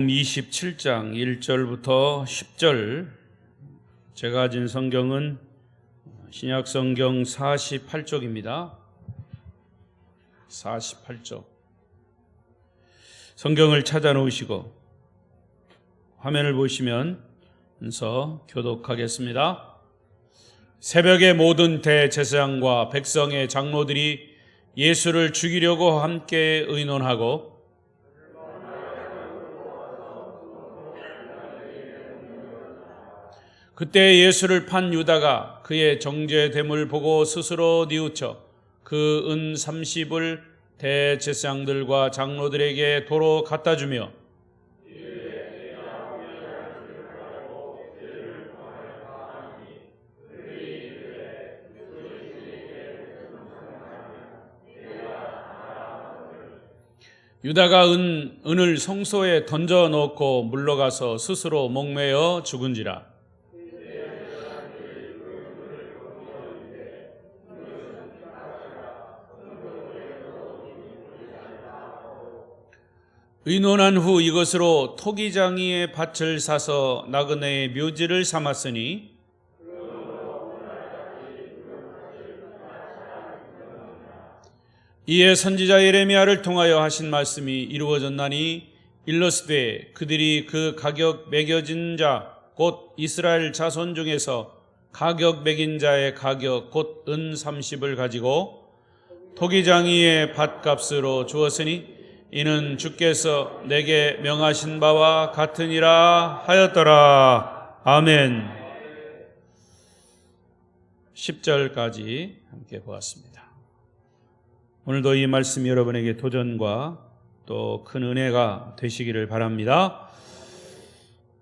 27장 1절부터 10절, 제가 가진 성경은 신약성경 48쪽입니다. 48쪽. 성경을 찾아 놓으시고 화면을 보시면서 교독하겠습니다. 새벽에 모든 대제사장과 백성의 장로들이 예수를 죽이려고 함께 의논하고 그때 예수를 판 유다가 그의 정죄됨을 보고 스스로 뉘우쳐 그 은 30을 대제사장들과 장로들에게 도로 갖다 주며 유다가 은을 성소에 던져 넣고 물러가서 스스로 목매어 죽은지라. 의논한 후 이것으로 토기장이의 밭을 사서 나그네의 묘지를 삼았으니 이에 선지자 예레미야를 통하여 하신 말씀이 이루어졌나니 일러스되 그들이 그 가격 매겨진 자 곧 이스라엘 자손 중에서 가격 매긴 자의 가격 곧 은 30을 가지고 토기장이의 밭값으로 주었으니 이는 주께서 내게 명하신 바와 같으니라 하였더라. 아멘. 10절까지 함께 보았습니다. 오늘도 이 말씀이 여러분에게 도전과 또 큰 은혜가 되시기를 바랍니다.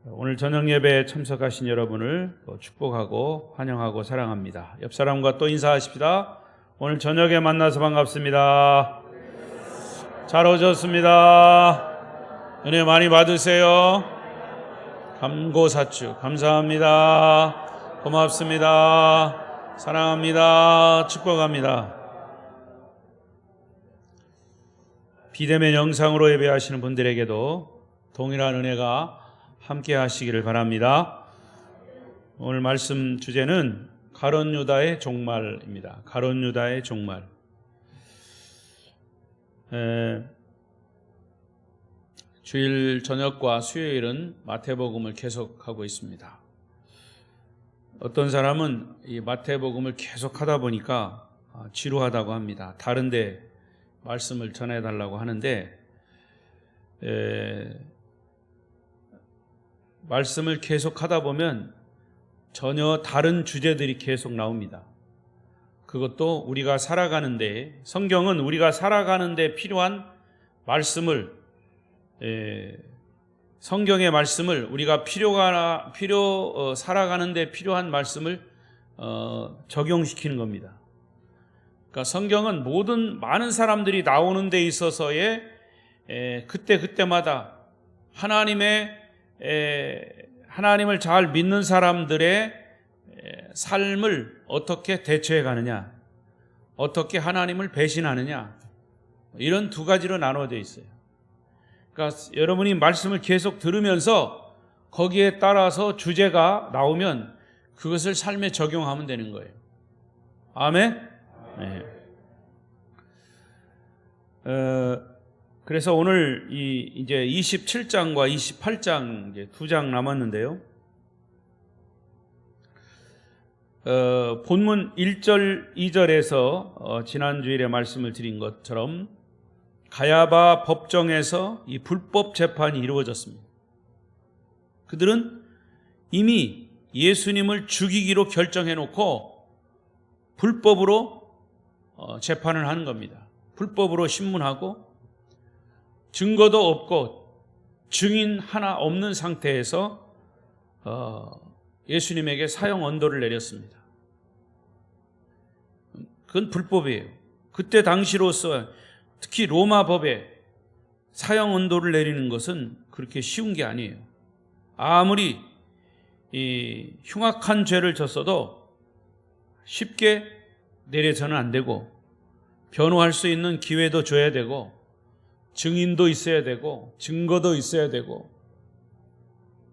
오늘 저녁 예배에 참석하신 여러분을 축복하고 환영하고 사랑합니다. 옆 사람과 또 인사하십시다. 오늘 저녁에 만나서 반갑습니다. 잘 오셨습니다. 은혜 많이 받으세요. 감고사축 감사합니다. 고맙습니다. 사랑합니다. 축복합니다. 비대면 영상으로 예배하시는 분들에게도 동일한 은혜가 함께 하시기를 바랍니다. 오늘 말씀 주제는 가룟 유다의 종말입니다. 가룟 유다의 종말. 주일 저녁과 수요일은 마태복음을 계속하고 있습니다. 어떤 사람은 이 마태복음을 계속하다 보니까 지루하다고 합니다. 다른데 말씀을 전해달라고 하는데 말씀을 계속하다 보면 전혀 다른 주제들이 계속 나옵니다. 그것도 우리가 살아가는데, 성경은 우리가 살아가는데 필요한 말씀을, 성경의 말씀을 우리가 살아가는데 필요한 말씀을 적용시키는 겁니다. 그러니까 성경은 많은 사람들이 나오는 데 있어서의 그때마다 하나님을 잘 믿는 사람들의 삶을 어떻게 대처해 가느냐, 어떻게 하나님을 배신하느냐, 이런 두 가지로 나눠져 있어요. 그러니까 여러분이 말씀을 계속 들으면서 거기에 따라서 주제가 나오면 그것을 삶에 적용하면 되는 거예요. 아멘? 네. 그래서 오늘 이제 27장과 28장 이제 2장 남았는데요. 본문 1절, 2절에서 지난 주일에 말씀을 드린 것처럼 가야바 법정에서 이 불법 재판이 이루어졌습니다. 그들은 이미 예수님을 죽이기로 결정해 놓고 불법으로 재판을 하는 겁니다. 불법으로 신문하고 증거도 없고 증인 하나 없는 상태에서 예수님에게 사형 언도를 내렸습니다. 그건 불법이에요. 그때 당시로서 특히 로마 법에 사형 언도를 내리는 것은 그렇게 쉬운 게 아니에요. 아무리 이 흉악한 죄를 졌어도 쉽게 내려서는 안 되고 변호할 수 있는 기회도 줘야 되고 증인도 있어야 되고 증거도 있어야 되고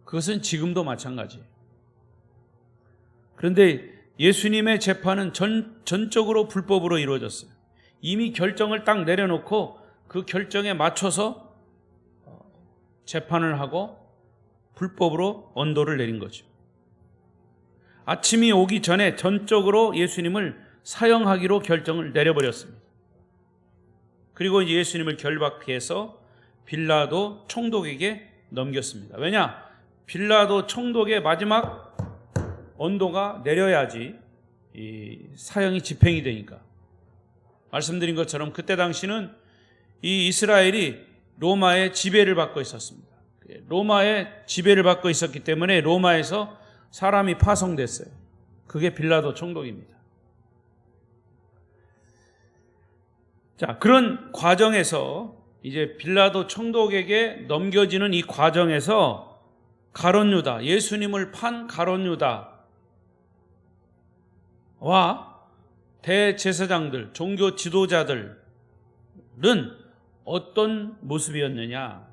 그것은 지금도 마찬가지예요. 그런데 예수님의 재판은 전적으로 불법으로 이루어졌어요. 이미 결정을 딱 내려놓고 그 결정에 맞춰서 재판을 하고 불법으로 언도를 내린 거죠. 아침이 오기 전에 전적으로 예수님을 사형하기로 결정을 내려버렸습니다. 그리고 예수님을 결박해서 빌라도 총독에게 넘겼습니다. 왜냐? 빌라도 총독의 마지막 언도가 내려야지 이 사형이 집행이 되니까. 말씀드린 것처럼 그때 당시는 이 이스라엘이 로마의 지배를 받고 있었습니다. 로마의 지배를 받고 있었기 때문에 로마에서 사람이 파송됐어요. 그게 빌라도 총독입니다. 자, 그런 과정에서 이제 빌라도 총독에게 넘겨지는 이 과정에서 가룟 유다, 예수님을 판 가룟 유다와 대제사장들, 종교 지도자들은 어떤 모습이었느냐?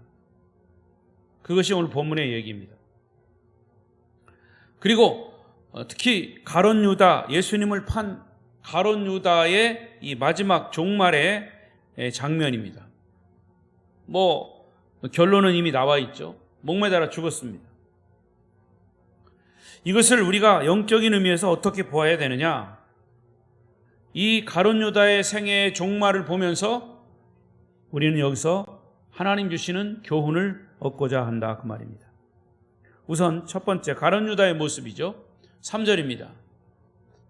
그것이 오늘 본문의 얘기입니다. 그리고 특히 가룟 유다, 예수님을 판 가룟 유다의 이 마지막 종말의 장면입니다. 결론은 이미 나와 있죠. 목매달아 죽었습니다. 이것을 우리가 영적인 의미에서 어떻게 보아야 되느냐? 이 가룟 유다의 생애의 종말을 보면서 우리는 여기서 하나님 주시는 교훈을 얻고자 한다, 그 말입니다. 우선 첫 번째, 가룟 유다의 모습이죠. 3절입니다.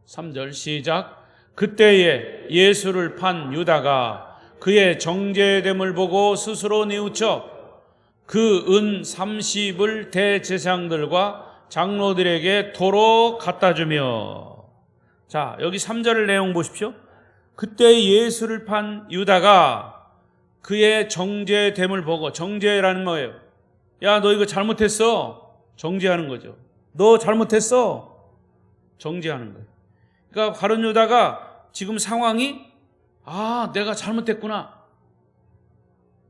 3절 시작. 그때에 예수를 판 유다가 그의 정죄됨을 보고 스스로 뉘우쳐 그 은 30을 대제사장들과 장로들에게 도로 갖다 주며. 자, 여기 3절 내용 보십시오. 그때 예수를 판 유다가 그의 정죄됨을 보고, 정죄라는 뭐예요? 야, 너 이거 잘못했어. 정죄하는 거죠. 너 잘못했어. 정죄하는 거예요. 그러니까 가룟 유다가 지금 상황이 내가 잘못했구나.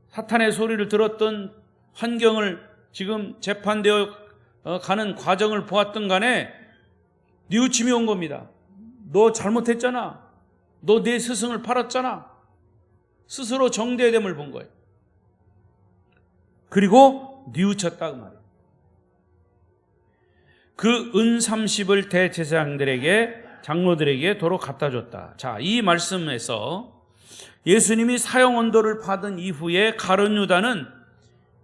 사탄의 소리를 들었던 환경을 지금 재판되어 가는 과정을 보았던 간에 뉘우침이 온 겁니다. 너 잘못했잖아. 너 내 스승을 팔았잖아. 스스로 정죄됨을 본 거예요. 그리고 뉘우쳤다, 그 말이에요. 그 은 30을 대제사장들에게, 장로들에게 도로 갖다 줬다. 자, 이 말씀에서 예수님이 사형 언도를 받은 이후에 가룟 유다는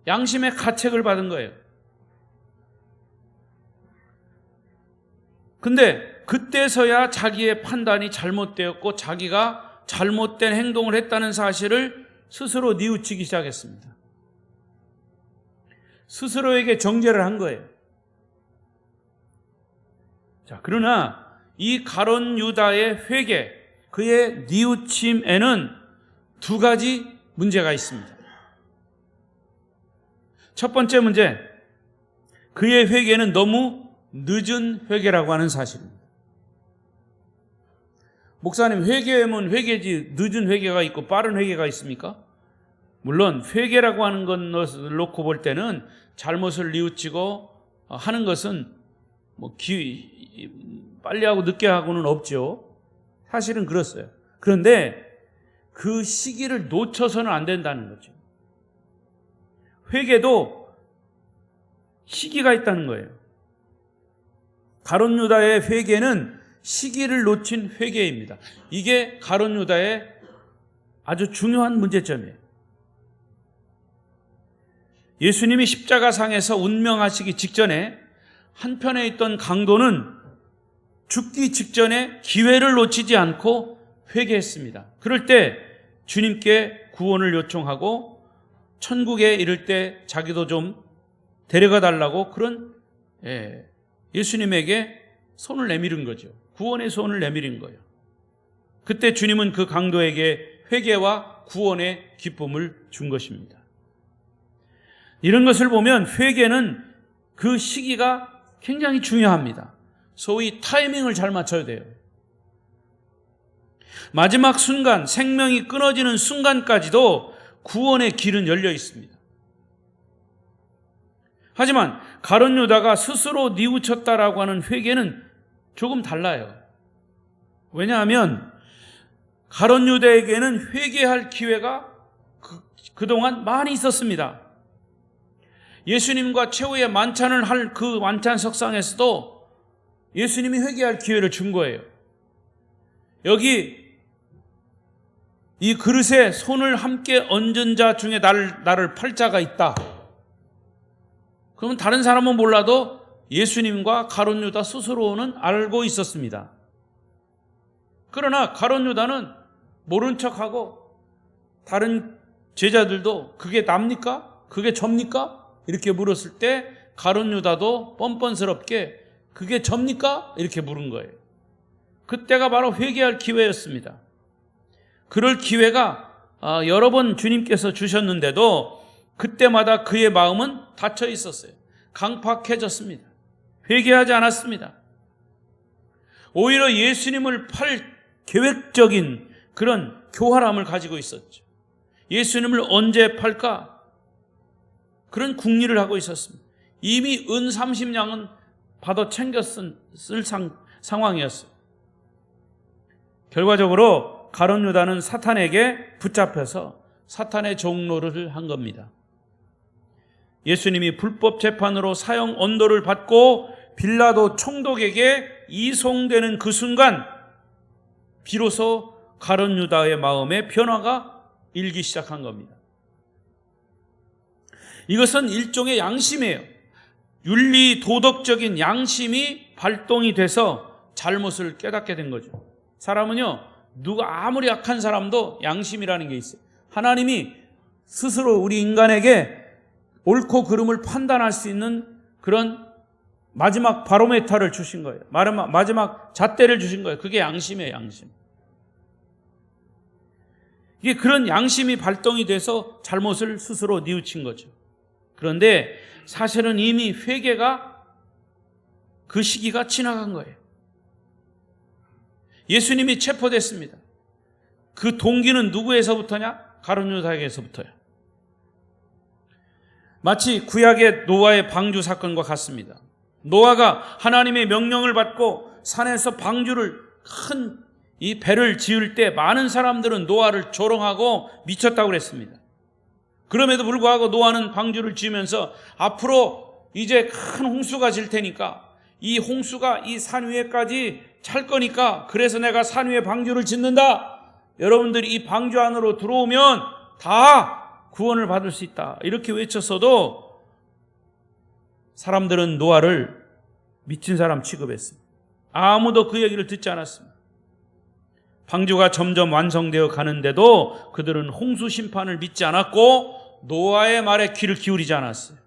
양심의 가책을 받은 거예요. 근데 그때서야 자기의 판단이 잘못되었고 자기가 잘못된 행동을 했다는 사실을 스스로 뉘우치기 시작했습니다. 스스로에게 정죄를 한 거예요. 자, 그러나 이 가룟 유다의 회개, 그의 뉘우침에는 두 가지 문제가 있습니다. 첫 번째 문제, 그의 회개는 너무 늦은 회개라고 하는 사실입니다. 목사님, 회개하면 회개지 늦은 회개가 있고 빠른 회개가 있습니까? 물론 회개라고 하는 것을 놓고 볼 때는 잘못을 뉘우치고 하는 것은 빨리 하고 늦게 하고는 없죠. 사실은 그렇어요. 그런데 그 시기를 놓쳐서는 안 된다는 거죠. 회개도 시기가 있다는 거예요. 가룟 유다의 회개는 시기를 놓친 회개입니다. 이게 가룟 유다의 아주 중요한 문제점이에요. 예수님이 십자가상에서 운명하시기 직전에 한편에 있던 강도는 죽기 직전에 기회를 놓치지 않고 회개했습니다. 그럴 때 주님께 구원을 요청하고 천국에 이를 때 자기도 좀 데려가 달라고 그런 예수님에게 손을 내밀은 거죠. 구원의 손을 내밀은 거예요. 그때 주님은 그 강도에게 회개와 구원의 기쁨을 준 것입니다. 이런 것을 보면 회개는 그 시기가 굉장히 중요합니다. 소위 타이밍을 잘 맞춰야 돼요. 마지막 순간, 생명이 끊어지는 순간까지도 구원의 길은 열려 있습니다. 하지만 가룟 유다가 스스로 뉘우쳤다라고 하는 회개는 조금 달라요. 왜냐하면 가룟 유다에게는 회개할 기회가 그동안 많이 있었습니다. 예수님과 최후의 만찬을 할 그 만찬 석상에서도 예수님이 회개할 기회를 준 거예요. 여기 이 그릇에 손을 함께 얹은 자 중에 나를 팔 자가 있다. 그러면 다른 사람은 몰라도 예수님과 가룟 유다 스스로는 알고 있었습니다. 그러나 가룟 유다는 모른 척하고 다른 제자들도 그게 납니까? 그게 접니까? 이렇게 물었을 때 가룟 유다도 뻔뻔스럽게 그게 접니까? 이렇게 물은 거예요. 그때가 바로 회개할 기회였습니다. 그럴 기회가 여러 번 주님께서 주셨는데도 그때마다 그의 마음은 닫혀 있었어요. 강팍해졌습니다. 회개하지 않았습니다. 오히려 예수님을 팔 계획적인 그런 교활함을 가지고 있었죠. 예수님을 언제 팔까? 그런 궁리를 하고 있었습니다. 이미 은 30냥은 받아 챙겨 쓸 상황이었어요. 결과적으로 가룟 유다는 사탄에게 붙잡혀서 사탄의 종로를 한 겁니다. 예수님이 불법 재판으로 사형 언도를 받고 빌라도 총독에게 이송되는 그 순간 비로소 가룟 유다의 마음에 변화가 일기 시작한 겁니다. 이것은 일종의 양심이에요. 윤리 도덕적인 양심이 발동이 돼서 잘못을 깨닫게 된 거죠. 사람은요, 누가 아무리 약한 사람도 양심이라는 게 있어요. 하나님이 스스로 우리 인간에게 옳고 그름을 판단할 수 있는 그런 마지막 바로메타를 주신 거예요. 마지막 잣대를 주신 거예요. 그게 양심이에요, 양심. 이게 그런 양심이 발동이 돼서 잘못을 스스로 뉘우친 거죠. 그런데 사실은 이미 회개가 그 시기가 지나간 거예요. 예수님이 체포됐습니다. 그 동기는 누구에서부터냐? 가룟 유다에게서부터요. 마치 구약의 노아의 방주 사건과 같습니다. 노아가 하나님의 명령을 받고 산에서 방주를 큰 이 배를 지을 때 많은 사람들은 노아를 조롱하고 미쳤다고 그랬습니다. 그럼에도 불구하고 노아는 방주를 지으면서 앞으로 이제 큰 홍수가 질 테니까 이 홍수가 이 산 위에까지 찰 거니까 그래서 내가 산 위에 방주를 짓는다. 여러분들이 이 방주 안으로 들어오면 다 구원을 받을 수 있다. 이렇게 외쳤어도 사람들은 노아를 미친 사람 취급했습니다. 아무도 그 얘기를 듣지 않았습니다. 방주가 점점 완성되어 가는데도 그들은 홍수 심판을 믿지 않았고 노아의 말에 귀를 기울이지 않았어요.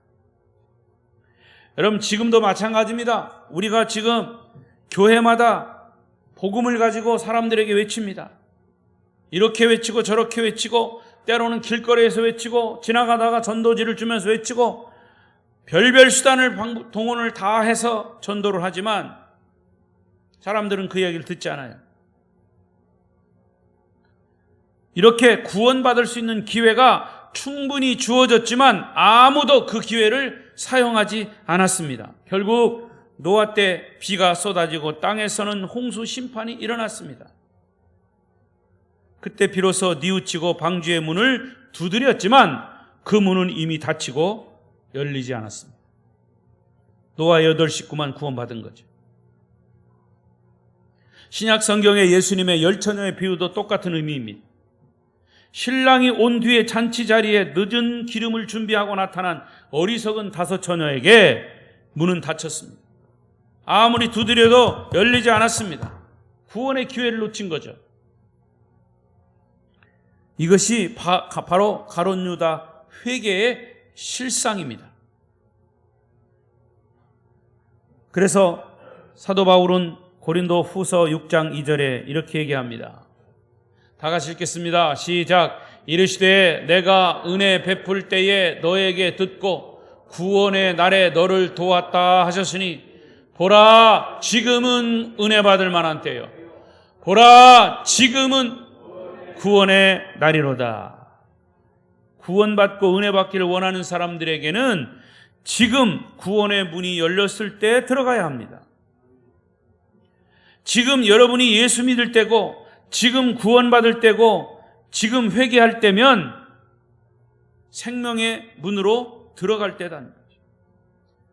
여러분, 지금도 마찬가지입니다. 우리가 지금 교회마다 복음을 가지고 사람들에게 외칩니다. 이렇게 외치고 저렇게 외치고 때로는 길거리에서 외치고 지나가다가 전도지를 주면서 외치고 별별 수단을 동원을 다 해서 전도를 하지만 사람들은 그 이야기를 듣지 않아요. 이렇게 구원받을 수 있는 기회가 충분히 주어졌지만 아무도 그 기회를 사용하지 않았습니다. 결국 노아 때 비가 쏟아지고 땅에서는 홍수 심판이 일어났습니다. 그때 비로소 뉘우치고 방주의 문을 두드렸지만 그 문은 이미 닫히고 열리지 않았습니다. 노아 8 식구만 구원받은 거죠. 신약 성경의 예수님의 10처녀의 비유도 똑같은 의미입니다. 신랑이 온 뒤에 잔치 자리에 늦은 기름을 준비하고 나타난 어리석은 5처녀에게 문은 닫혔습니다. 아무리 두드려도 열리지 않았습니다. 구원의 기회를 놓친 거죠. 이것이 바로 가룟 유다 회개의 실상입니다. 그래서 사도 바울은 고린도 후서 6장 2절에 이렇게 얘기합니다. 다 같이 읽겠습니다. 시작. 이르시되 내가 은혜 베풀 때에 너에게 듣고 구원의 날에 너를 도왔다 하셨으니 보라 지금은 은혜 받을 만한 때요. 보라 지금은 구원의 날이로다. 구원받고 은혜 받기를 원하는 사람들에게는 지금 구원의 문이 열렸을 때 들어가야 합니다. 지금 여러분이 예수 믿을 때고, 지금 구원받을 때고, 지금 회개할 때면 생명의 문으로 들어갈 때다는 거죠.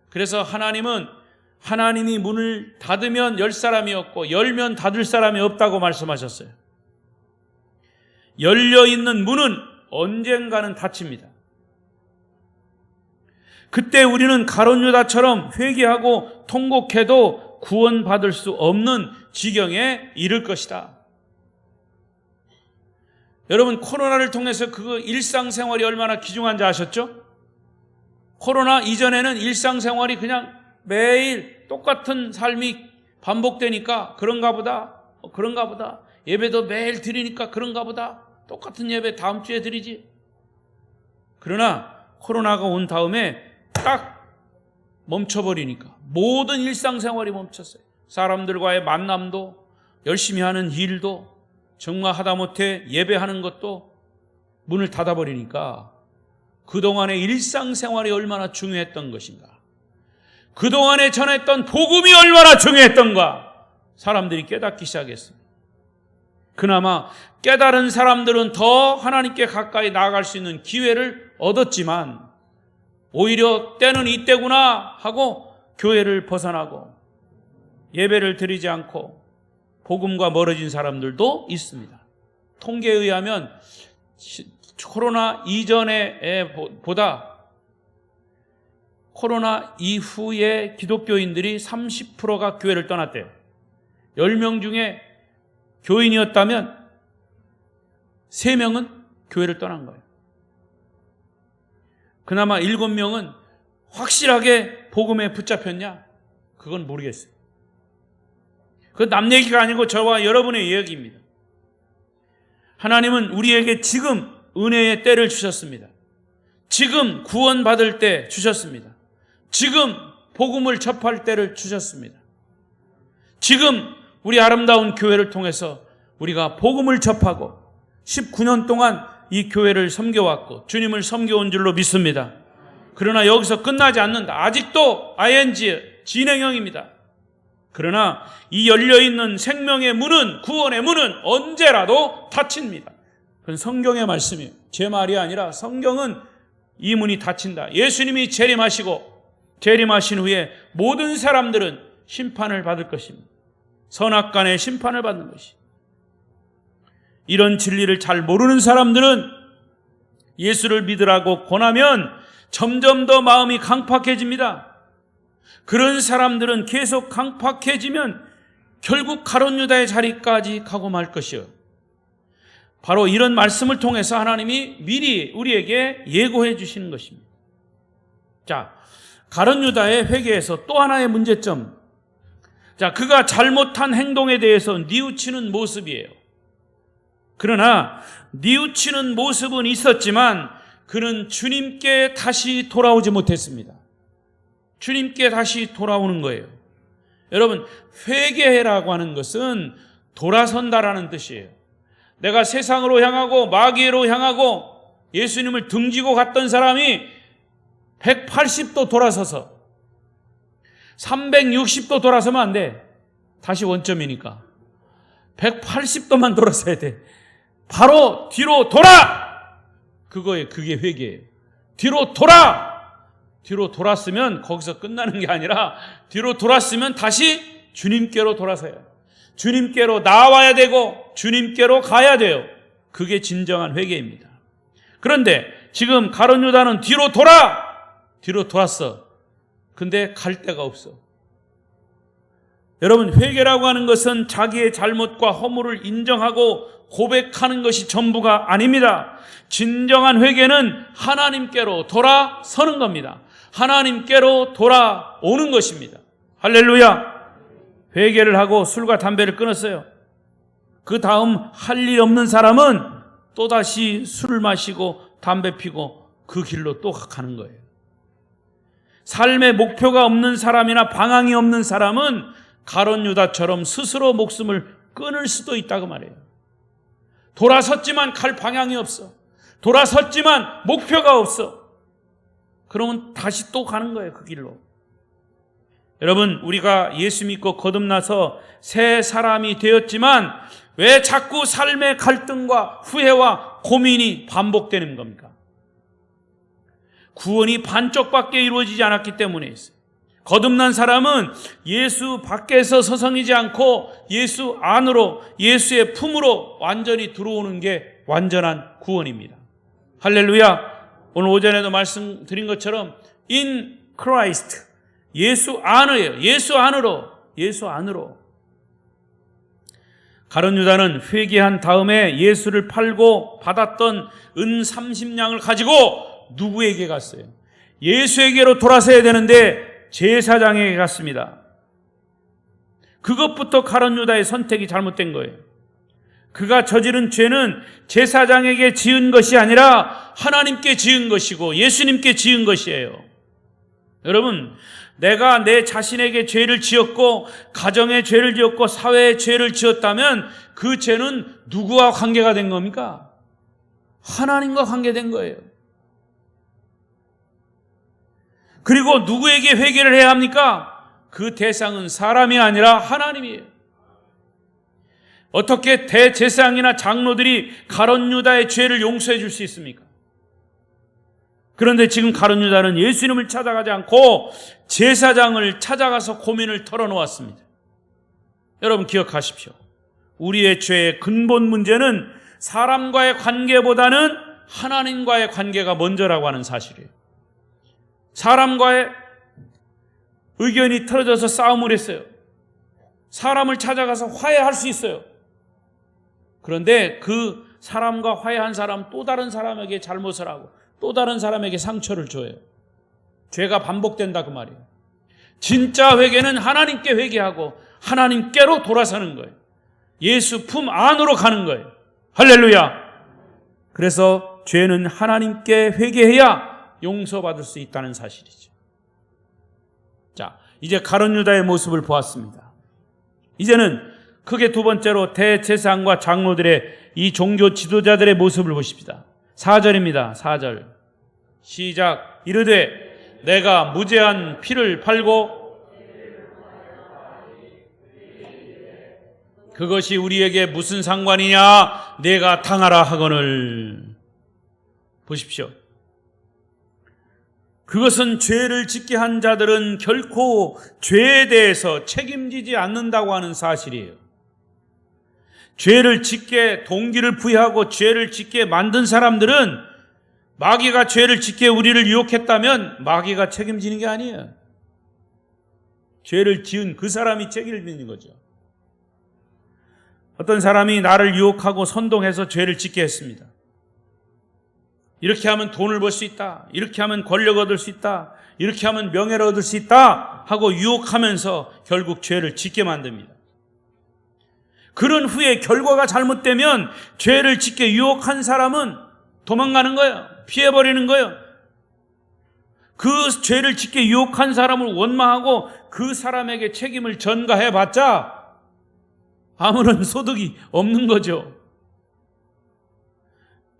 그래서 하나님이 문을 닫으면 열 사람이 없고 열면 닫을 사람이 없다고 말씀하셨어요. 열려있는 문은 언젠가는 닫힙니다. 그때 우리는 가룟 유다처럼 회개하고 통곡해도 구원받을 수 없는 지경에 이를 것이다. 여러분, 코로나를 통해서 그 일상생활이 얼마나 귀중한지 아셨죠? 코로나 이전에는 일상생활이 그냥 매일 똑같은 삶이 반복되니까 그런가 보다. 예배도 매일 드리니까 그런가 보다. 똑같은 예배 다음 주에 드리지. 그러나 코로나가 온 다음에 딱 멈춰버리니까 모든 일상생활이 멈췄어요. 사람들과의 만남도, 열심히 하는 일도, 정말 하다못해 예배하는 것도 문을 닫아버리니까 그동안의 일상생활이 얼마나 중요했던 것인가, 그동안에 전했던 복음이 얼마나 중요했던가 사람들이 깨닫기 시작했습니다. 그나마 깨달은 사람들은 더 하나님께 가까이 나아갈 수 있는 기회를 얻었지만 오히려 때는 이때구나 하고 교회를 벗어나고 예배를 드리지 않고 복음과 멀어진 사람들도 있습니다. 통계에 의하면 코로나 이전에 보다 코로나 이후에 기독교인들이 30%가 교회를 떠났대요. 10명 중에 교인이었다면 3명은 교회를 떠난 거예요. 그나마 7명은 확실하게 복음에 붙잡혔냐? 그건 모르겠어요. 그건 남 얘기가 아니고 저와 여러분의 이야기입니다. 하나님은 우리에게 지금 은혜의 때를 주셨습니다. 지금 구원받을 때 주셨습니다. 지금 복음을 접할 때를 주셨습니다. 지금 우리 아름다운 교회를 통해서 우리가 복음을 접하고 19년 동안 이 교회를 섬겨왔고 주님을 섬겨온 줄로 믿습니다. 그러나 여기서 끝나지 않는다. 아직도 ing 진행형입니다. 그러나 이 열려있는 생명의 문은, 구원의 문은 언제라도 닫힙니다. 그건 성경의 말씀이에요. 제 말이 아니라 성경은 이 문이 닫힌다. 예수님이 재림하신 후에 모든 사람들은 심판을 받을 것입니다. 선악간의 심판을 받는 것이. 이런 진리를 잘 모르는 사람들은 예수를 믿으라고 권하면 점점 더 마음이 강팍해집니다. 그런 사람들은 계속 강팍해지면 결국 가룟 유다의 자리까지 가고 말 것이요. 바로 이런 말씀을 통해서 하나님이 미리 우리에게 예고해 주시는 것입니다. 자, 가룟 유다의 회개에서 또 하나의 문제점. 자, 그가 잘못한 행동에 대해서 뉘우치는 모습이에요. 그러나 뉘우치는 모습은 있었지만 그는 주님께 다시 돌아오지 못했습니다. 주님께 다시 돌아오는 거예요. 여러분, 회개라고 하는 것은 돌아선다라는 뜻이에요. 내가 세상으로 향하고 마귀로 향하고 예수님을 등지고 갔던 사람이 180도 돌아서서 360도 돌아서면 안 돼. 다시 원점이니까 180도만 돌아서야 돼. 바로 뒤로 돌아! 그게 회개예요. 뒤로 돌았으면 거기서 끝나는 게 아니라 뒤로 돌았으면 다시 주님께로 돌아서야 해요. 주님께로 나와야 되고 주님께로 가야 돼요. 그게 진정한 회개입니다. 그런데 지금 가룟 유다는 뒤로 돌았어. 근데 갈 데가 없어. 여러분, 회개라고 하는 것은 자기의 잘못과 허물을 인정하고 고백하는 것이 전부가 아닙니다. 진정한 회개는 하나님께로 돌아서는 겁니다. 하나님께로 돌아오는 것입니다. 할렐루야. 회개를 하고 술과 담배를 끊었어요. 그 다음 할 일 없는 사람은 또다시 술을 마시고 담배 피고 그 길로 또 가는 거예요. 삶의 목표가 없는 사람이나 방향이 없는 사람은 가룟 유다처럼 스스로 목숨을 끊을 수도 있다고 말해요. 돌아섰지만 갈 방향이 없어. 돌아섰지만 목표가 없어. 그러면 다시 또 가는 거예요, 그 길로. 여러분, 우리가 예수 믿고 거듭나서 새 사람이 되었지만 왜 자꾸 삶의 갈등과 후회와 고민이 반복되는 겁니까? 구원이 반쪽밖에 이루어지지 않았기 때문에 있어요. 거듭난 사람은 예수 밖에서 서성이지 않고 예수 안으로, 예수의 품으로 완전히 들어오는 게 완전한 구원입니다. 할렐루야. 오늘 오전에도 말씀드린 것처럼 in Christ, 예수 안으로예요. 예수 안으로, 예수 안으로. 가룟 유다는 회개한 다음에 예수를 팔고 받았던 은 30냥을 가지고 누구에게 갔어요? 예수에게로 돌아서야 되는데 제사장에게 갔습니다. 그것부터 가룟 유다의 선택이 잘못된 거예요. 그가 저지른 죄는 제사장에게 지은 것이 아니라 하나님께 지은 것이고 예수님께 지은 것이에요. 여러분, 내가 내 자신에게 죄를 지었고 가정에 죄를 지었고 사회에 죄를 지었다면 그 죄는 누구와 관계가 된 겁니까? 하나님과 관계된 거예요. 그리고 누구에게 회개를 해야 합니까? 그 대상은 사람이 아니라 하나님이에요. 어떻게 대제사장이나 장로들이 가룟 유다의 죄를 용서해 줄 수 있습니까? 그런데 지금 가룟 유다는 예수님을 찾아가지 않고 제사장을 찾아가서 고민을 털어놓았습니다. 여러분 기억하십시오. 우리의 죄의 근본 문제는 사람과의 관계보다는 하나님과의 관계가 먼저라고 하는 사실이에요. 사람과의 의견이 틀어져서 싸움을 했어요. 사람을 찾아가서 화해할 수 있어요. 그런데 그 사람과 화해한 사람 또 다른 사람에게 잘못을 하고 또 다른 사람에게 상처를 줘요. 죄가 반복된다 그 말이에요. 진짜 회개는 하나님께 회개하고 하나님께로 돌아서는 거예요. 예수 품 안으로 가는 거예요. 할렐루야. 그래서 죄는 하나님께 회개해야 용서받을 수 있다는 사실이죠. 자, 이제 가룟 유다의 모습을 보았습니다. 이제는 크게 두 번째로 대제사장과 장로들의 이 종교 지도자들의 모습을 보십시다. 4절입니다. 4절 시작. 이르되 내가 무죄한 피를 팔고 그것이 우리에게 무슨 상관이냐 내가 당하라 하거늘. 보십시오. 그것은 죄를 짓게 한 자들은 결코 죄에 대해서 책임지지 않는다고 하는 사실이에요. 죄를 짓게 동기를 부여하고 죄를 짓게 만든 사람들은 마귀가 죄를 짓게 우리를 유혹했다면 마귀가 책임지는 게 아니에요. 죄를 지은 그 사람이 책임을 지는 거죠. 어떤 사람이 나를 유혹하고 선동해서 죄를 짓게 했습니다. 이렇게 하면 돈을 벌 수 있다. 이렇게 하면 권력 얻을 수 있다. 이렇게 하면 명예를 얻을 수 있다. 하고 유혹하면서 결국 죄를 짓게 만듭니다. 그런 후에 결과가 잘못되면 죄를 짓게 유혹한 사람은 도망가는 거예요. 피해버리는 거예요. 그 죄를 짓게 유혹한 사람을 원망하고 그 사람에게 책임을 전가해봤자 아무런 소득이 없는 거죠.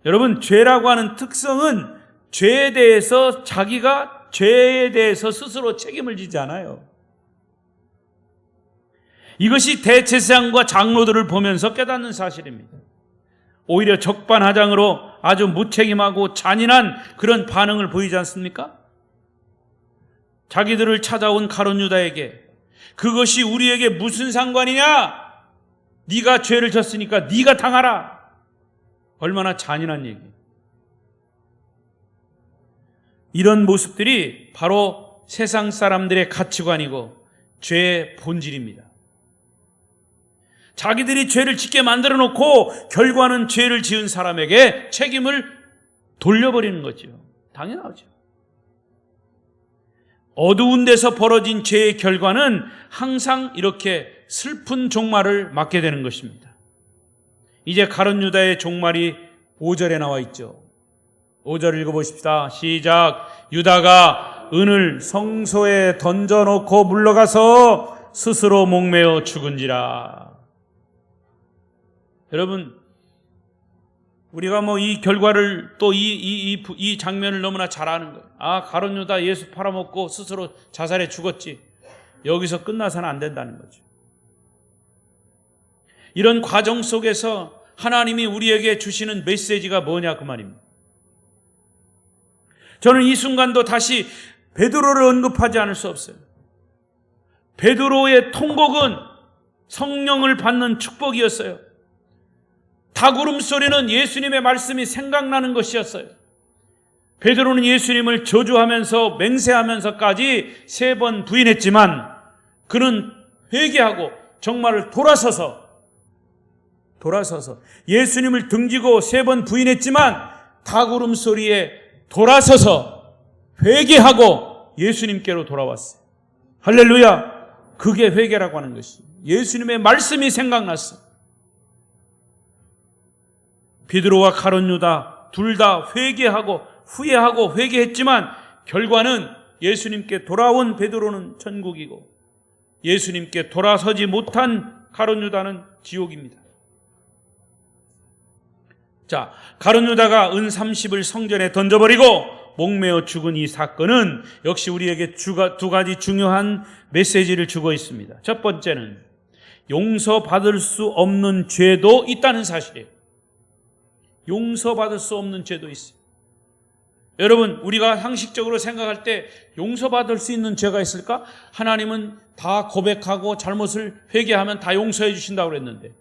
여러분, 죄라고 하는 특성은 죄에 대해서 자기가 죄에 대해서 스스로 책임을 지지 않아요. 이것이 대제사장과 장로들을 보면서 깨닫는 사실입니다. 오히려 적반하장으로 아주 무책임하고 잔인한 그런 반응을 보이지 않습니까? 자기들을 찾아온 가룟 유다에게 그것이 우리에게 무슨 상관이냐? 네가 죄를 졌으니까 네가 당하라. 얼마나 잔인한 얘기예요. 이런 모습들이 바로 세상 사람들의 가치관이고 죄의 본질입니다. 자기들이 죄를 짓게 만들어 놓고 결과는 죄를 지은 사람에게 책임을 돌려버리는 거죠. 당연하죠. 어두운 데서 벌어진 죄의 결과는 항상 이렇게 슬픈 종말을 맞게 되는 것입니다. 이제 가룟 유다의 종말이 5절에 나와 있죠. 5절 읽어보십시다. 시작. 유다가 은을 성소에 던져놓고 물러가서 스스로 목매어 죽은지라. 여러분, 우리가 뭐 이 결과를 또 이 장면을 너무나 잘 아는 거예요. 아, 가룟 유다 예수 팔아먹고 스스로 자살해 죽었지. 여기서 끝나서는 안 된다는 거죠. 이런 과정 속에서 하나님이 우리에게 주시는 메시지가 뭐냐 그 말입니다. 저는 이 순간도 다시 베드로를 언급하지 않을 수 없어요. 베드로의 통곡은 성령을 받는 축복이었어요. 닭 울음소리는 예수님의 말씀이 생각나는 것이었어요. 베드로는 예수님을 저주하면서 맹세하면서까지 3번 부인했지만 그는 회개하고 정말 돌아서서 예수님을 등지고 3번 부인했지만 닭 울음소리에 돌아서서 회개하고 예수님께로 돌아왔어요. 할렐루야! 그게 회개라고 하는 것이 예수님의 말씀이 생각났어. 베드로와 가룟 유다 둘 다 회개하고 후회하고 회개했지만 결과는 예수님께 돌아온 베드로는 천국이고 예수님께 돌아서지 못한 가룟 유다는 지옥입니다. 자, 가룟 유다가 은 30을 성전에 던져버리고 목매어 죽은 이 사건은 역시 우리에게 두 가지 중요한 메시지를 주고 있습니다. 첫 번째는 용서받을 수 없는 죄도 있다는 사실이에요. 용서받을 수 없는 죄도 있어요. 여러분, 우리가 상식적으로 생각할 때 용서받을 수 있는 죄가 있을까? 하나님은 다 고백하고 잘못을 회개하면 다 용서해 주신다고 그랬는데,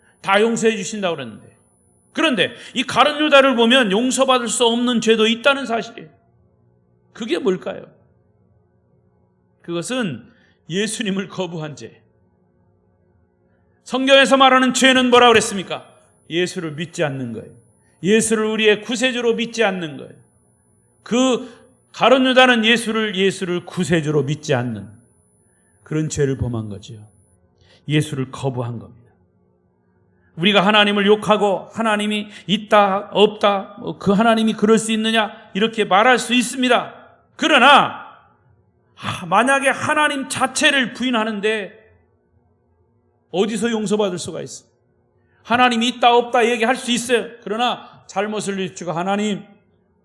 그런데 이 가룟 유다를 보면 용서받을 수 없는 죄도 있다는 사실이에요. 그게 뭘까요? 그것은 예수님을 거부한 죄. 성경에서 말하는 죄는 뭐라고 그랬습니까? 예수를 믿지 않는 거예요. 예수를 우리의 구세주로 믿지 않는 거예요. 그 가룟 유다는 예수를 구세주로 믿지 않는 그런 죄를 범한 거죠. 예수를 거부한 겁니다. 우리가 하나님을 욕하고 하나님이 있다 없다 그 하나님이 그럴 수 있느냐 이렇게 말할 수 있습니다. 그러나 만약에 하나님 자체를 부인하는데 어디서 용서받을 수가 있어요? 하나님이 있다 없다 얘기할 수 있어요. 그러나 잘못을 비추고 하나님,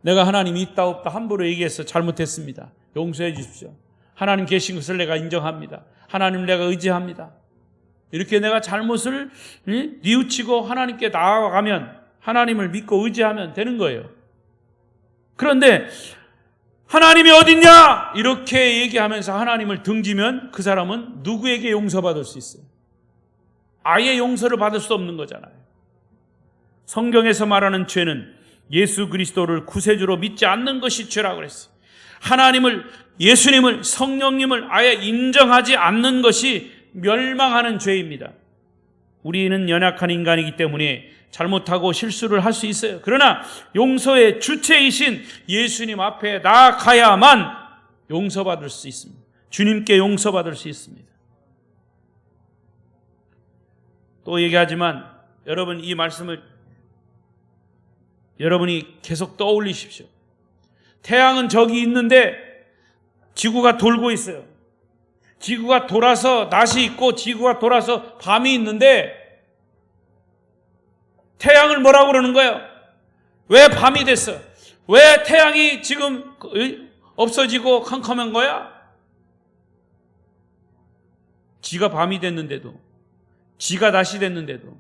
내가 하나님이 있다 없다 함부로 얘기해서 잘못했습니다. 용서해 주십시오. 하나님 계신 것을 내가 인정합니다. 하나님 내가 의지합니다. 이렇게 내가 잘못을 뉘우치고 하나님께 나아가면, 하나님을 믿고 의지하면 되는 거예요. 그런데 하나님이 어딨냐 이렇게 얘기하면서 하나님을 등지면 그 사람은 누구에게 용서받을 수 있어요? 아예 용서를 받을 수 없는 거잖아요. 성경에서 말하는 죄는 예수 그리스도를 구세주로 믿지 않는 것이 죄라고 그랬어요. 하나님을, 예수님을, 성령님을 아예 인정하지 않는 것이 멸망하는 죄입니다. 우리는 연약한 인간이기 때문에 잘못하고 실수를 할 수 있어요. 그러나 용서의 주체이신 예수님 앞에 나아가야만 용서받을 수 있습니다. 주님께 용서받을 수 있습니다. 또 얘기하지만 여러분, 이 말씀을 여러분이 계속 떠올리십시오. 태양은 저기 있는데 지구가 돌고 있어요. 지구가 돌아서 낮이 있고 지구가 돌아서 밤이 있는데 태양을 뭐라고 그러는 거예요? 왜 밤이 됐어? 왜 태양이 지금 없어지고 캄캄한 거야? 지가 밤이 됐는데도, 지가 낮이 됐는데도,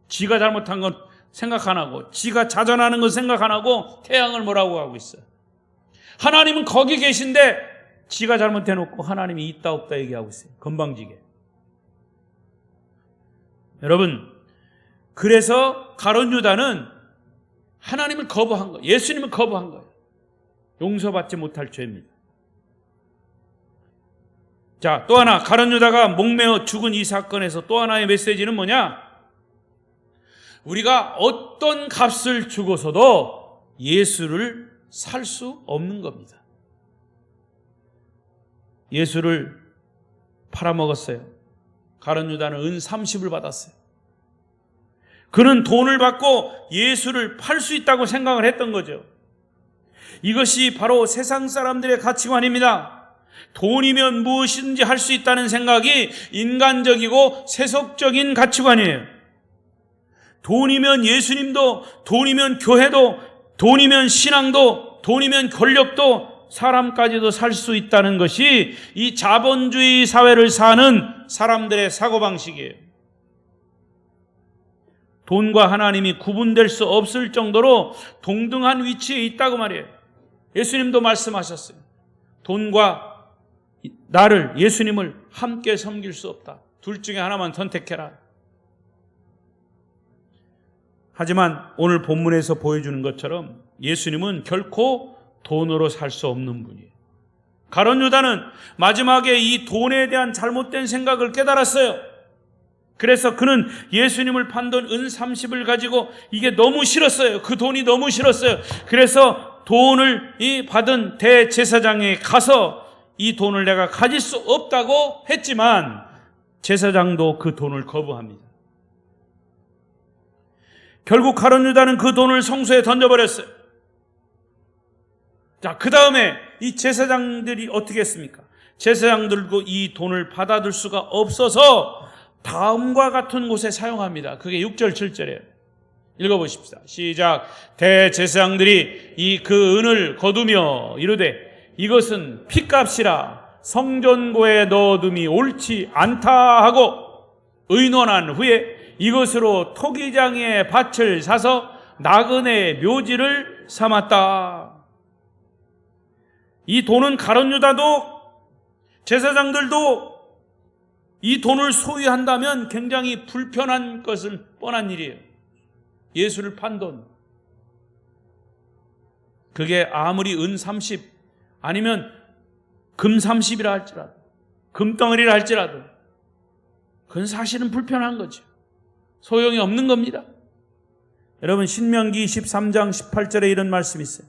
지가 잘못한 건 생각 안 하고, 지가 자전하는 건 생각 안 하고 태양을 뭐라고 하고 있어요. 하나님은 거기 계신데 지가 잘못해놓고 하나님이 있다 없다 얘기하고 있어요. 건방지게. 여러분, 그래서 가룟 유다는 하나님을 거부한 거예요. 예수님을 거부한 거예요. 용서받지 못할 죄입니다. 자, 또 하나, 가룟 유다가 목매어 죽은 이 사건에서 또 하나의 메시지는 뭐냐? 우리가 어떤 값을 주고서도 예수를 살 수 없는 겁니다. 예수를 팔아먹었어요. 가룟 유다는 은 30을 받았어요. 그는 돈을 받고 예수를 팔 수 있다고 생각을 했던 거죠. 이것이 바로 세상 사람들의 가치관입니다. 돈이면 무엇이든지 할 수 있다는 생각이 인간적이고 세속적인 가치관이에요. 돈이면 예수님도, 돈이면 교회도, 돈이면 신앙도, 돈이면 권력도, 사람까지도 살 수 있다는 것이 이 자본주의 사회를 사는 사람들의 사고방식이에요. 돈과 하나님이 구분될 수 없을 정도로 동등한 위치에 있다고 말이에요. 예수님도 말씀하셨어요. 돈과 나를, 예수님을 함께 섬길 수 없다. 둘 중에 하나만 선택해라. 하지만 오늘 본문에서 보여주는 것처럼 예수님은 결코 돈으로 살 수 없는 분이에요. 가룟 유다는 마지막에 이 돈에 대한 잘못된 생각을 깨달았어요. 그래서 그는 예수님을 판돈 은 30을 가지고 이게 너무 싫었어요. 그 돈이 너무 싫었어요. 그래서 돈을 받은 대제사장에 가서 이 돈을 내가 가질 수 없다고 했지만 제사장도 그 돈을 거부합니다. 결국 가룟 유다는 그 돈을 성소에 던져버렸어요. 자, 그 다음에 이 제사장들이 어떻게 했습니까? 제사장들도 이 돈을 받아들 수가 없어서 다음과 같은 곳에 사용합니다. 그게 6절 7절이에요. 읽어보십시다. 시작. 대제사장들이 이 그 은을 거두며 이르되 이것은 핏값이라 성전고에 넣어둠이 옳지 않다 하고 의논한 후에 이것으로 토기장의 밭을 사서 나그네의 묘지를 삼았다. 이 돈은 가룟 유다도 제사장들도 이 돈을 소유한다면 굉장히 불편한 것은 뻔한 일이에요. 예수를 판 돈. 그게 아무리 은 30 아니면 금 30이라 할지라도, 금덩어리라 할지라도 그건 사실은 불편한 거죠. 소용이 없는 겁니다. 여러분, 신명기 13장 18절에 이런 말씀이 있어요.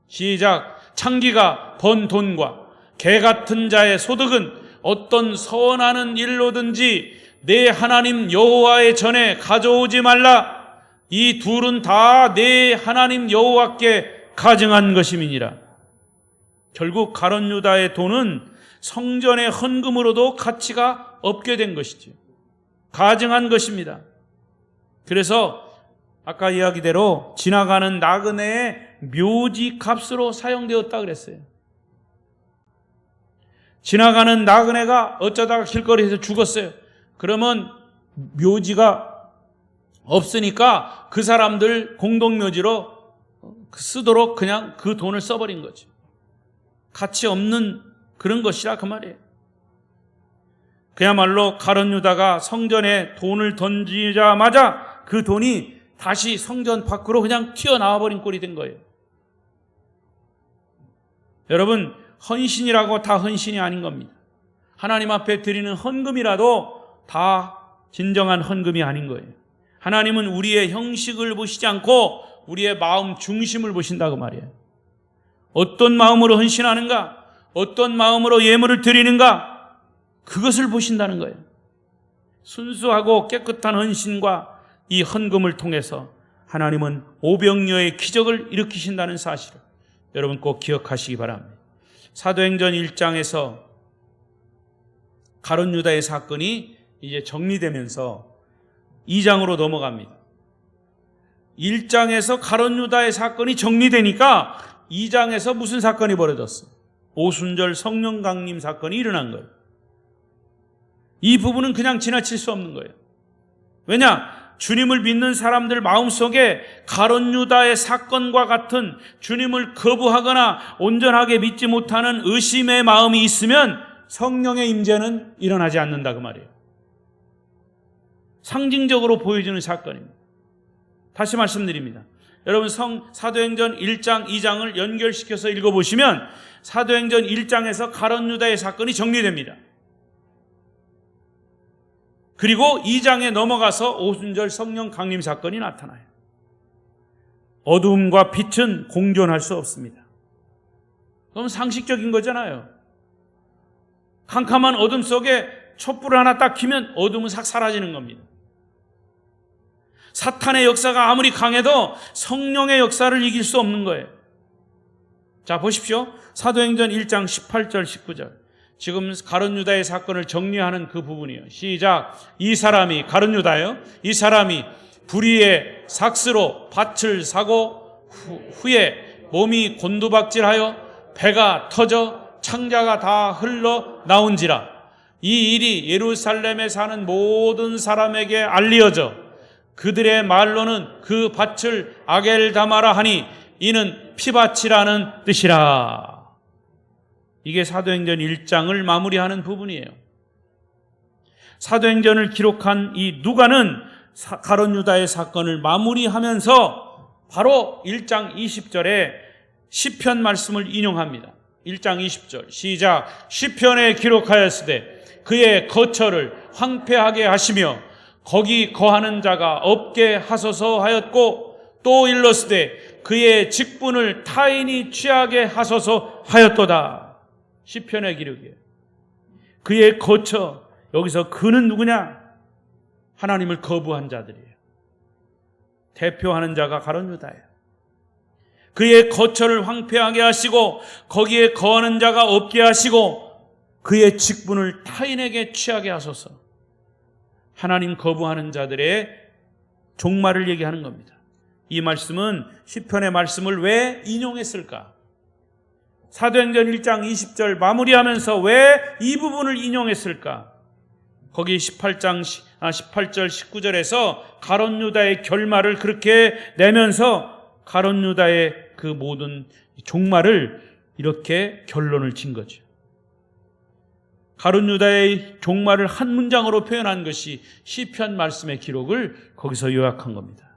시작. 창기가 번 돈과 개 같은 자의 소득은 어떤 선하는 일로든지 내 하나님 여호와의 전에 가져오지 말라. 이 둘은 다 내 하나님 여호와께 가증한 것임이니라. 결국 가룟 유다의 돈은 성전의 헌금으로도 가치가 없게 된 것이죠. 가증한 것입니다. 그래서 아까 이야기대로 지나가는 나그네의 묘지 값으로 사용되었다 그랬어요. 지나가는 나그네가 어쩌다가 길거리에서 죽었어요. 그러면 묘지가 없으니까 그 사람들 공동묘지로 쓰도록 그냥 그 돈을 써버린 거죠. 가치 없는 그런 것이라 그 말이에요. 그야말로 가룟 유다가 성전에 돈을 던지자마자 그 돈이 다시 성전 밖으로 그냥 튀어나와 버린 꼴이 된 거예요. 여러분, 헌신이라고 다 헌신이 아닌 겁니다. 하나님 앞에 드리는 헌금이라도 다 진정한 헌금이 아닌 거예요. 하나님은 우리의 형식을 보시지 않고 우리의 마음 중심을 보신다고 말이에요. 어떤 마음으로 헌신하는가, 어떤 마음으로 예물을 드리는가, 그것을 보신다는 거예요. 순수하고 깨끗한 헌신과 이 헌금을 통해서 하나님은 오병이어의 기적을 일으키신다는 사실을 여러분 꼭 기억하시기 바랍니다. 사도행전 1장에서 가룟 유다의 사건이 이제 정리되면서 2장으로 넘어갑니다. 1장에서 가룟 유다의 사건이 정리되니까 2장에서 무슨 사건이 벌어졌어? 오순절 성령 강림 사건이 일어난 거예요. 이 부분은 그냥 지나칠 수 없는 거예요. 왜냐? 주님을 믿는 사람들 마음속에 가룟 유다의 사건과 같은 주님을 거부하거나 온전하게 믿지 못하는 의심의 마음이 있으면 성령의 임재는 일어나지 않는다 그 말이에요. 상징적으로 보여주는 사건입니다. 다시 말씀드립니다. 여러분, 사도행전 1장, 2장을 연결시켜서 읽어보시면 사도행전 1장에서 가룟 유다의 사건이 정리됩니다. 그리고 2장에 넘어가서 오순절 성령 강림 사건이 나타나요. 어둠과 빛은 공존할 수 없습니다. 그럼 상식적인 거잖아요. 캄캄한 어둠 속에 촛불을 하나 딱 켜면 어둠은 싹 사라지는 겁니다. 사탄의 역사가 아무리 강해도 성령의 역사를 이길 수 없는 거예요. 자, 보십시오. 사도행전 1장 18절 19절. 지금 가룟 유다의 사건을 정리하는 그 부분이에요. 시작. 이 사람이, 가룟 유다예요. 이 사람이 불의의 삭스로 밭을 사고 후에 몸이 곤두박질하여 배가 터져 창자가 다 흘러 나온지라. 이 일이 예루살렘에 사는 모든 사람에게 알리어져 그들의 말로는 그 밭을 아겔다마라 하니 이는 피밭이라는 뜻이라. 이게 사도행전 1장을 마무리하는 부분이에요. 사도행전을 기록한 이 누가는 가룟 유다의 사건을 마무리하면서 바로 1장 20절에 시편 말씀을 인용합니다. 1장 20절 시작. 시편에 기록하였으되 그의 거처를 황폐하게 하시며 거기 거하는 자가 없게 하소서 하였고 또 일렀으되 그의 직분을 타인이 취하게 하소서 하였도다. 시편의 기록이에요. 그의 거처, 여기서 그는 누구냐? 하나님을 거부한 자들이에요. 대표하는 자가 가룟 유다예요. 그의 거처를 황폐하게 하시고 거기에 거하는 자가 없게 하시고 그의 직분을 타인에게 취하게 하소서. 하나님 거부하는 자들의 종말을 얘기하는 겁니다. 이 말씀은 시편의 말씀을 왜 인용했을까? 사도행전 1장 20절 마무리하면서 왜 이 부분을 인용했을까? 거기 18절 19절에서 가룟 유다의 결말을 그렇게 내면서 가룟 유다의 그 모든 종말을 이렇게 결론을 진 거죠. 가룟 유다의 종말을 한 문장으로 표현한 것이 시편 말씀의 기록을 거기서 요약한 겁니다.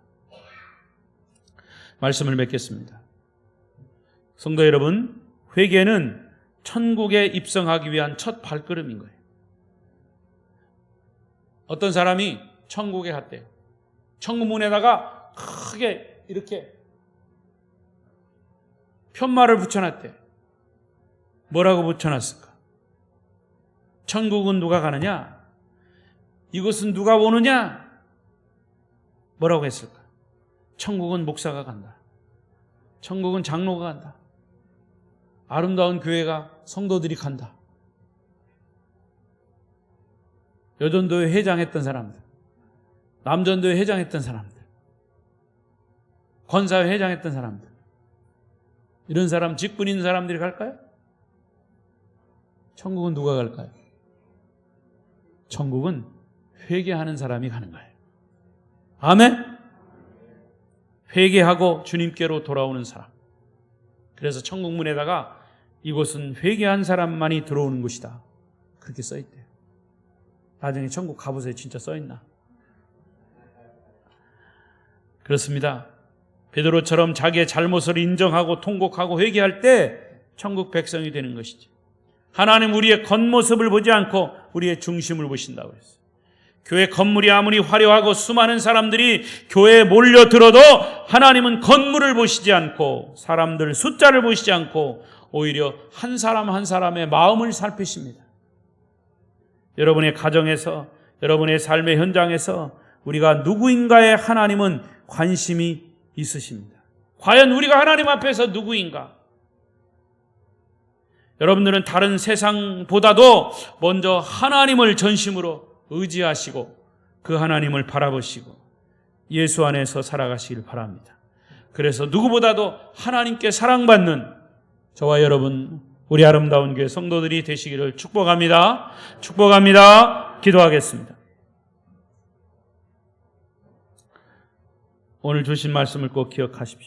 말씀을 맺겠습니다. 성도 여러분, 회개는 천국에 입성하기 위한 첫 발걸음인 거예요. 어떤 사람이 천국에 갔대요. 천국 문에다가 크게 이렇게 편말을 붙여놨대. 뭐라고 붙여놨을까? 천국은 누가 가느냐? 이곳은 누가 오느냐? 뭐라고 했을까? 천국은 목사가 간다. 천국은 장로가 간다. 아름다운 교회가 성도들이 간다. 여전도회 회장했던 사람들, 남전도회 회장했던 사람들, 권사회 회장했던 사람들, 이런 사람, 직분 있는 사람들이 갈까요? 천국은 누가 갈까요? 천국은 회개하는 사람이 가는 거예요. 아멘? 회개하고 주님께로 돌아오는 사람. 그래서 천국 문에다가 이곳은 회개한 사람만이 들어오는 곳이다. 그렇게 써있대요. 나중에 천국 가보세요. 진짜 써있나? 그렇습니다. 베드로처럼 자기의 잘못을 인정하고 통곡하고 회개할 때 천국 백성이 되는 것이지. 하나님 우리의 겉모습을 보지 않고 우리의 중심을 보신다고 했어요. 교회 건물이 아무리 화려하고 수많은 사람들이 교회에 몰려들어도 하나님은 건물을 보시지 않고 사람들 숫자를 보시지 않고 오히려 한 사람 한 사람의 마음을 살피십니다. 여러분의 가정에서, 여러분의 삶의 현장에서 우리가 누구인가에 하나님은 관심이 있으십니다. 과연 우리가 하나님 앞에서 누구인가? 여러분들은 다른 세상보다도 먼저 하나님을 전심으로 의지하시고 그 하나님을 바라보시고 예수 안에서 살아가시길 바랍니다. 그래서 누구보다도 하나님께 사랑받는 저와 여러분, 우리 아름다운 교회 성도들이 되시기를 축복합니다. 축복합니다. 기도하겠습니다. 오늘 주신 말씀을 꼭 기억하십시오.